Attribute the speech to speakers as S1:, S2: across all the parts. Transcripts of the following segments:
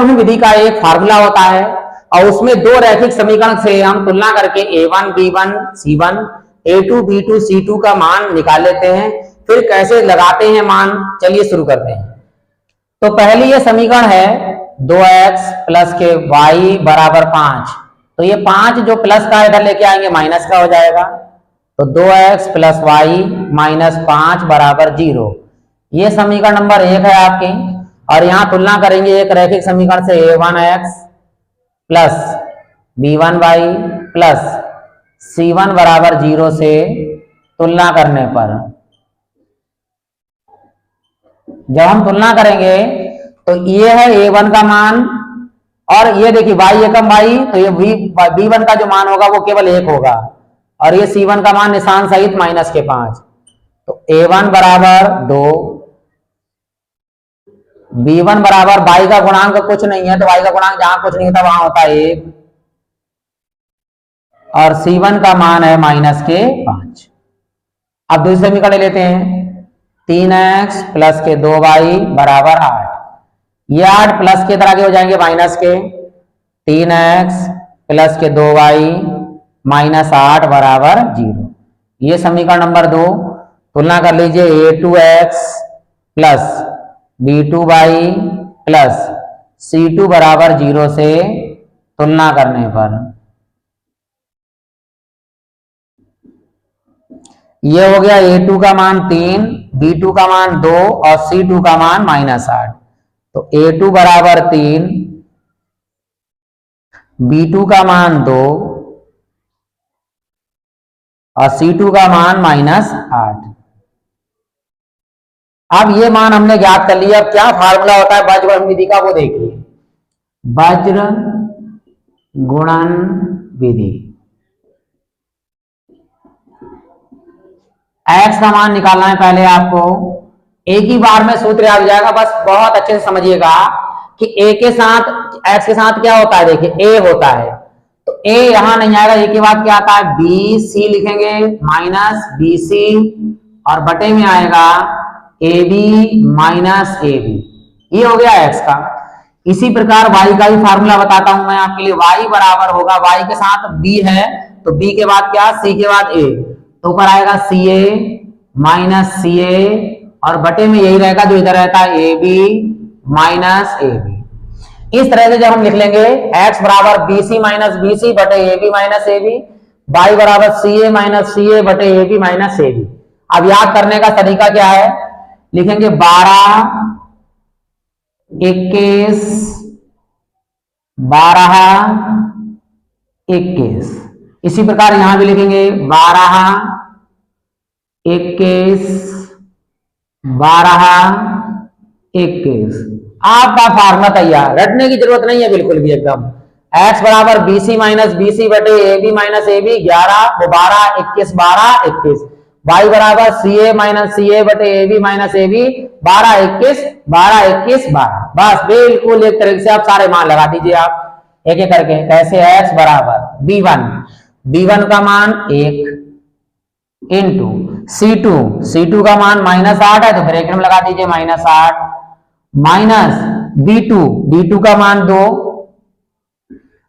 S1: बाजगणित विधि का एक फार्मूला होता है और उसमें दो रैखिक समीकरण से हम तुलना करके a1 b1 c1 a2 b2 c2 का मान निकाल लेते हैं। फिर कैसे लगाते हैं मान, चलिए शुरू करते हैं। तो पहली ये समीकरण है 2x प्लस के y बराबर 5। तो ये 5 जो प्लस का इधर लेके आएंगे माइनस का हो जाएगा। तो 2x प्लस वाई माइनस 5 बराबर 0। ये समीकरण नंबर 1 है आपकी। और यहां तुलना करेंगे एक रैखिक समीकरण से a1x plus b1y plus c1 बराबर 0 से तुलना करने पर जब हम तुलना करेंगे तो ये है a1 का मान और ये देखिए y एकम y, तो ये b1 का जो मान होगा वो केवल 1 होगा और ये c1 का मान निशान सहित माइनस के 5। तो a1 बराबर 2, b1 बराबर y का गुणांक कुछ नहीं है तो y का गुणांक जहां कुछ नहीं होता वहां होता है 1 और c1 का मान है माइनस के 5। अब दूसरे समीकरण लेते हैं 3x प्लस के 2y बराबर 8। ये 8 प्लस के तरह के हो जाएंगे माइनस के। 3x प्लस के 2y माइनस 8 बराबर 0। ये समीकरण नंबर 2। तुलना कर लीजिए a2x plus b2y plus c2 बराबर 0 से तुलना करने पर ये हो गया a2 का मान 3, b2 का मान 2 और c2 का मान माइनस 8। तो a2 बराबर 3, b2 का मान 2 और c2 का मान माइनस 8। अब ये मान हमने ज्ञात कर लिया। अब क्या फार्मूला होता है वज्र विधि का वो देखिए। वज्र गुणन विधि, x का मान निकालना है पहले आपको। एक ही बार में सूत्र याद हो जाएगा, बस बहुत अच्छे से समझिएगा कि a के साथ x के साथ क्या होता है। देखिए a होता है तो a यहां नहीं आएगा, a के बाद क्या आता है b c लिखेंगे माइनस बी सी और बटे में आएगा A B minus A B. ये हो गया x का। इसी प्रकार y का भी फार्मूला बताता हूं मैं आपके लिए। y बराबर होगा, y के साथ b है तो b के बाद क्या, c के बाद a, तो ऊपर आएगा सी ए माइनस सी ए और बटे में यही रहेगा जो इधर रहता है A B minus A B. इस तरह से जब हम लिख लेंगे x बराबर B C minus B C बटे A B minus A B, y बराबर C A minus C A बटे A B minus A B. अब याद करने का तरीका क्या है, लिखेंगे 12 21 12 21। इसी प्रकार यहां भी लिखेंगे 12 21 12 21। आपका फार्मूला तैयार, रटने की जरूरत नहीं है बिल्कुल भी एकदम। x बराबर B C minus B C बटे A B minus A B 11 12 21 12 21। y बराबर C A minus C A बटे A B minus A B 12 21 12 21 12। बस बिल्कुल एक तरीके से आप सारे मान लगा दीजिए आप एक एक करके। कैसे, x बराबर b1 का मान 1 इंटू c2 का मान माइनस 8 है तो ब्रैकेट में लगा दीजिए माइनस 8 माइनस b2 का मान 2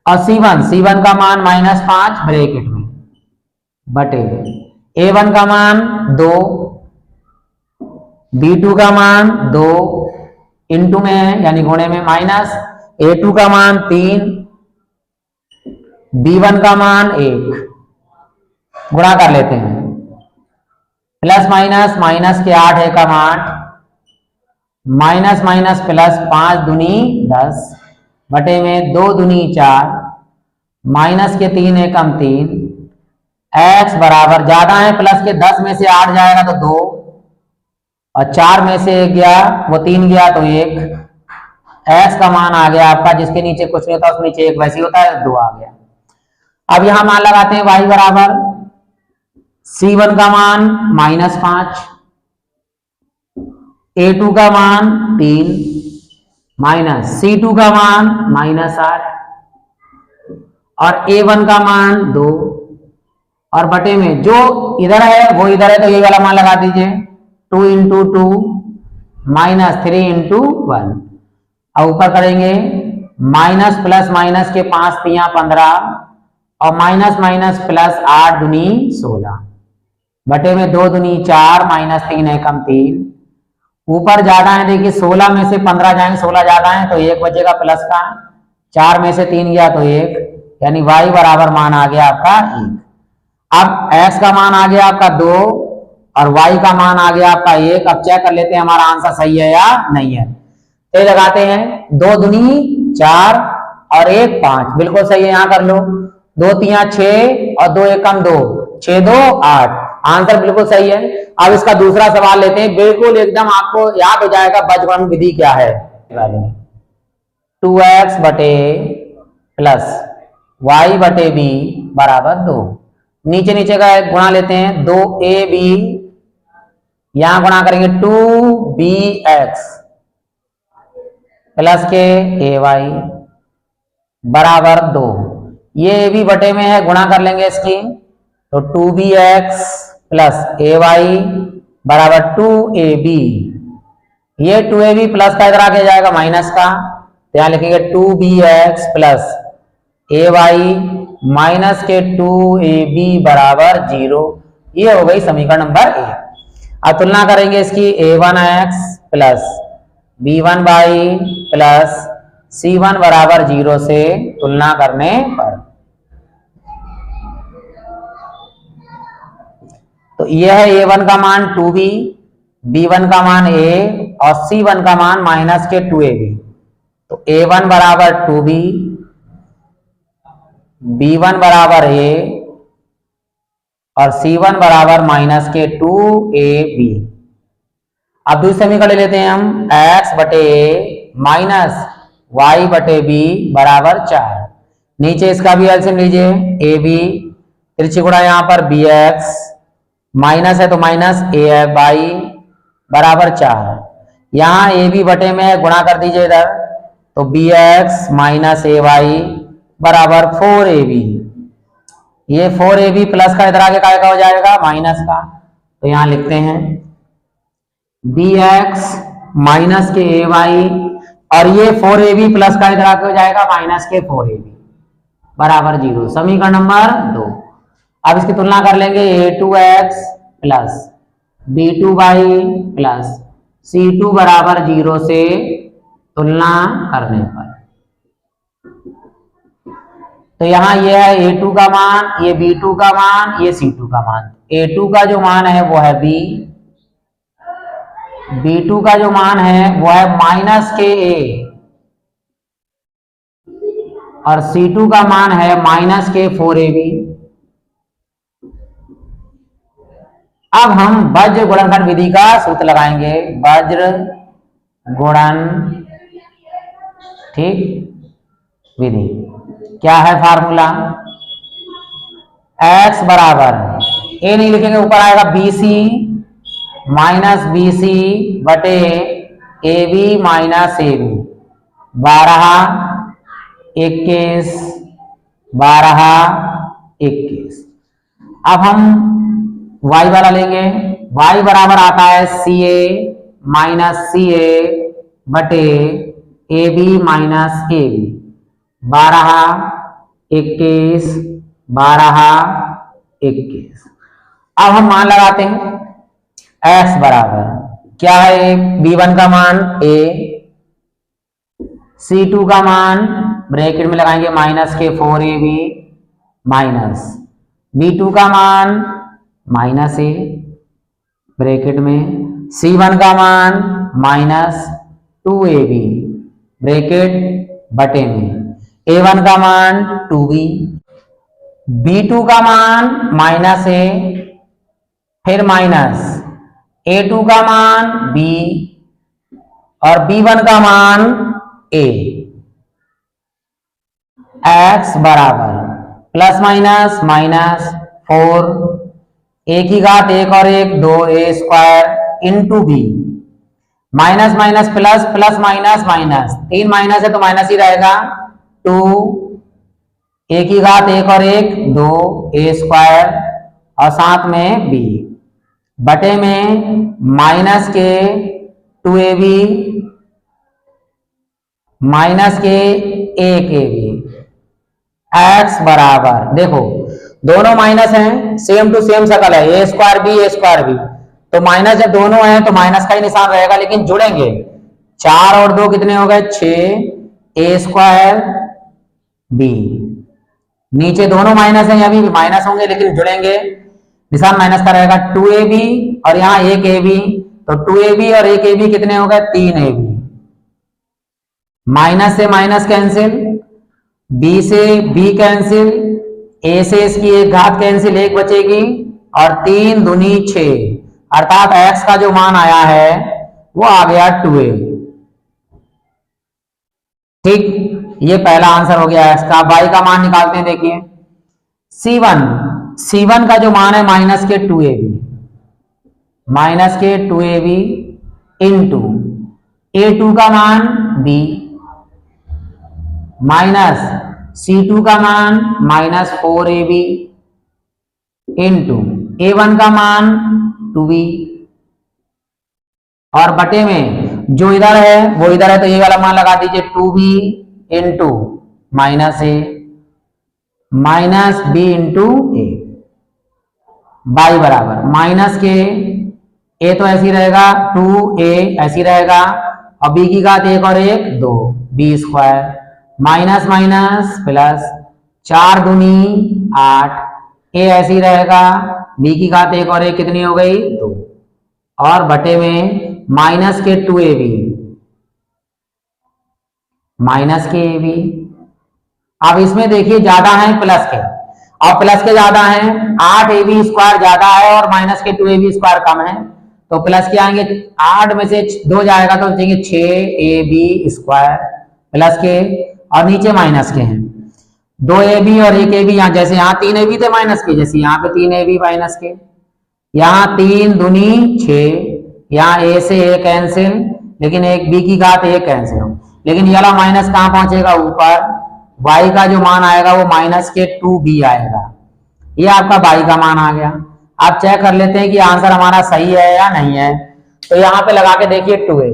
S1: और c1 का मान माइनस 5 ब्रैकेट में बटे a1 का मान 2 b2 का मान 2 इंटू में यानी गुणे में माइनस a2 का मान 3 b1 का मान 1। गुणा कर लेते हैं, प्लस माइनस माइनस के 8 एकम 8 माइनस माइनस प्लस 5 दूनी 10 बटे में 2 दूनी 4 माइनस के 3 एकम 3। x बराबर ज्यादा है, प्लस के 10 में से 8 जाएगा तो 2 और 4 में से 1 गया वो 3 गया तो 1। x का मान आ गया आपका, जिसके नीचे कुछ नहीं होता उसके नीचे 1 वैसे होता है 2 आ गया। अब यहां मान लगाते हैं y बराबर c1 का मान माइनस 5 a2 का मान 3 माइनस c2 का मान माइनस 8 और a1 का मान 2 और बटे में जो इधर है वो इधर है तो ये वाला मान लगा दीजिए 2 इंटू 2 माइनस 3 इंटू 1। अब ऊपर करेंगे माइनस प्लस माइनस के 5 तिया 15 और माइनस माइनस प्लस 8 दूनी 16 बटे में 2 दूनी 4 माइनस 3 एकम 3। ऊपर ज्यादा है देखिए 16 में से 15 जाएंगे, 16 ज्यादा है तो 1 बचेगा प्लस का, 4 में से 3 गया तो 1, यानी y बराबर मान आ गया आपका 1। अब x का मान आ गया आपका 2 और y का मान आ गया आपका 1। अब चेक कर लेते हैं हमारा आंसर सही है या नहीं है। तो लगाते हैं 2 दूनी 4 और 1 5, बिल्कुल सही है, यहां कर लो। 2 तिया 6 और 2 एकम 2, 6 2 8, आंसर बिल्कुल सही है। अब इसका दूसरा सवाल लेते हैं, बिल्कुल एकदम आपको याद हो जाएगा बीजगणित विधि क्या है। 2x बटे प्लस y बटे b बराबर 2। नीचे नीचे का गुणा लेते हैं, 2ab यहां गुणा करेंगे 2bx प्लस के ay बराबर 2। ये ab बटे में है, गुणा कर लेंगे इसकी, तो 2bx प्लस ay बराबर 2ab। ये 2ab प्लस का इधर आके जाएगा माइनस का, तो यहां लिखेंगे 2bx प्लस ay माइनस के 2ab बराबर 0। ये हो गई समीकरण नंबर 1। अब तुलना करेंगे इसकी, a1x plus b1 by plus c1 बराबर 0 से तुलना करने पर, तो यह है a1 का मान 2b, b1 का मान a और c1 का मान माइनस के 2ab। तो a1 बराबर 2b, b1 बराबर a और c1 बराबर माइनस के 2ab। अब दूसरे समीकरण ले लेते हैं हम, x बटे a माइनस y बटे b बराबर 4। नीचे इसका भी एलसीएम लीजिए, ab तिरछी गुणा यहां पर bx माइनस है तो माइनस a बाई बराबर 4। यहां ab बटे में गुणा कर दीजिए इधर, तो bx माइनस a बाई बराबर 4ab। ये 4ab प्लस का इधर आगे काय का हो जाएगा माइनस का, तो यहां लिखते हैं bx माइनस के ay और ये 4ab प्लस का इधर आगे हो जाएगा माइनस के 4ab बराबर 0, समीकरण नंबर 2। अब इसकी तुलना कर लेंगे, a2x plus b2 by plus c2 बराबर 0 से तुलना करने पर, तो यहां यह है a2 का मान, ये b2 का मान, ये c2 का मान। a2 का जो मान है वो है b, b2 का जो मान है वो है माइनस के a और c2 का मान है माइनस के 4ab। अब हम वज्र गुणनखंड विधि का सूत्र लगाएंगे, वज्र गुणन ठीक विधि। क्या है फार्मूला, x बराबर a नहीं लिखेंगे, ऊपर आएगा bc माइनस bc बटे ab माइनस ab, 12 21 12 21। अब हम y वाला लेंगे, y बराबर आता है ca माइनस ca बटे ab माइनस ab, 12 21 12 21। अब हम मान लगाते हैं, x बराबर क्या है, b1 का मान a, c2 का मान ब्रैकेट में लगाएंगे माइनस के 4ab माइनस b2 का मान माइनस a ब्रैकेट में, c1 का मान माइनस 2ab ब्रैकेट बटे में, a1 का मान 2b, b2 का मान माइनस a फिर माइनस a2 का मान b और b1 का मान a। x बराबर प्लस माइनस माइनस 4 a की घात 1 और 1 2 a square into b, minus minus plus plus minus minus, 3 minus है तो माइनस ही रहेगा, 2 a की घात 1 और 1 2 a स्क्वायर और साथ में b बटे में माइनस के 2ab माइनस के एक ए बी एक्स बराबर, देखो दोनों माइनस हैं, सेम टू सेम शकल है, ए स्क्वायर बी, तो माइनस जब दोनों हैं तो माइनस का ही निशान रहेगा, लेकिन जुड़ेंगे 4 और 2 कितने हो गए 6 ए स्क्वायर बी, नीचे दोनों माइनस है, यहाँ भी माइनस होंगे लेकिन जुड़ेंगे, निशान माइनस का रहेगा 2ab और यहाँ 1ab, तो 2ab और 1ab कितने हो गए 3ab, माइनस से माइनस कैंसिल, b से b कैंसिल, a से इसकी एक घात कैंसिल, एक बचेगी और 3 दूनी 6, अर्थात x का जो मान आया है वो आ गया 2a। ठीक, ये पहला आंसर हो गया x का। y का मान निकालते हैं, देखिए C1 का जो मान है माइनस के 2ab इंटू a2 का मान b माइनस C2 का मान माइनस 4ab इंटू a1 का मान 2b, और बटे में जो इधर है वो इधर है, तो ये वाला मान लगा दीजिए 2b into minus a minus b into a, by बराबर माइनस के a तो ऐसी रहेगा 2a ऐसी रहेगा, और b की घात 1 और 1 2 b square minus minus plus 4 दूनी 8, a ऐसी रहेगा, b की घात 1 और 1 कितनी हो गई 2, और बटे में माइनस के 2ab माइनस के ab। अब इसमें देखिए ज्यादा है प्लस के, और प्लस के ज्यादा है 8ab स्क्वायर ज्यादा है और माइनस के 2ab स्क्वायर कम है, तो प्लस के आएंगे 8 में से 2 जाएगा तो बचेंगे 6ab स्क्वायर प्लस के, और नीचे माइनस के हैं 2ab और 1ab, यहाँ जैसे यहाँ 3ab थे माइनस के, जैसे यहाँ पे 3ab माइनस के, यहाँ 3 दूनी 6, यहाँ a से a कैंसिल, लेकिन एक b की घात 1 कैंसिल हो, लेकिन ये वाला माइनस कहाँ पहुंचेगा ऊपर, y का जो मान आएगा वो माइनस के 2b आएगा, ये आपका y का मान आ गया। आप चेक कर लेते हैं कि आंसर हमारा सही है या नहीं है, तो यहाँ पे लगा के देखिए 2a,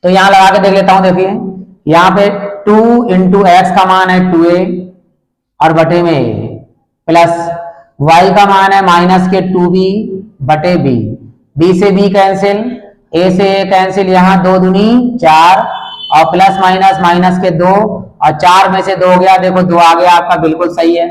S1: तो यहाँ लगा के देख लेता हूं, देखिए यहाँ पे 2 इंटू एक्स का मान है 2a और बटे में a, प्लस y का मान है माइनस के 2b बटे b, b से b कैंसिल, a से a कैंसिल, यहाँ 2 दूनी 4 और प्लस माइनस माइनस के 2 और 4 में से 2 गया, देखो 2 आ गया आपका, बिल्कुल सही है।